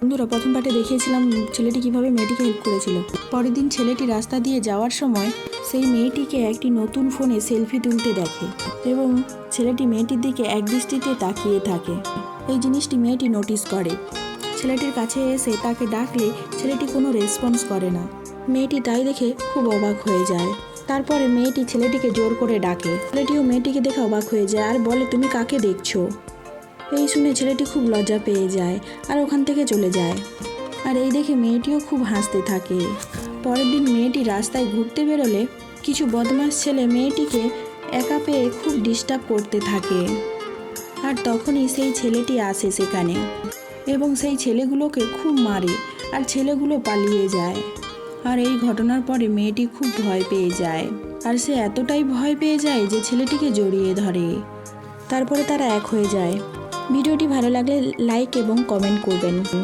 বন্ধুরা, প্রথম পার্টে দেখিয়েছিলাম ছেলেটি কিভাবে মেয়েটিকে হেল্প করেছিল। পরের দিন ছেলেটি রাস্তা দিয়ে যাওয়ার সময় সেই মেয়েটিকে একটি নতুন ফোনে সেলফি তুলতে দেখে এবং ছেলেটি মেয়েটির দিকে একদৃষ্টিতে তাকিয়ে থাকে। এই জিনিসটি মেয়েটি নোটিস করে। ছেলেটির কাছে এসে তাকে ডাকলে ছেলেটি কোনো রেসপন্স করে না। মেয়েটি তাই দেখে খুব অবাক হয়ে যায়। তারপরে মেয়েটি ছেলেটিকে জোর করে ডাকে। ছেলেটিও মেয়েটিকে দেখে অবাক হয়ে যায় আর বলে, তুমি কাকে দেখছো? এই শুনে ছেলেটি খুব লজ্জা পেয়ে যায় আর ওখান থেকে চলে যায়। আর এই দেখে মেয়েটিও খুব হাসতে থাকে। পরের দিন মেয়েটি রাস্তায় ঘুরতে বেরোলে কিছু বদমাশ ছেলে মেয়েটিকে একা পেয়ে খুব ডিস্টার্ব করতে থাকে। আর তখনই সেই ছেলেটি আসে সেখানে এবং সেই ছেলেগুলোকে খুব মারে আর ছেলেগুলো পালিয়ে যায়। আর এই ঘটনার পরে মেয়েটি খুব ভয় পেয়ে যায় আর সে এতটাই ভয় পেয়ে যায় যে ছেলেটিকে জড়িয়ে ধরে। তারপরে তারা এক হয়ে যায়। ভিডিওটি ভালো লাগলে লাইক এবং কমেন্ট করবেন।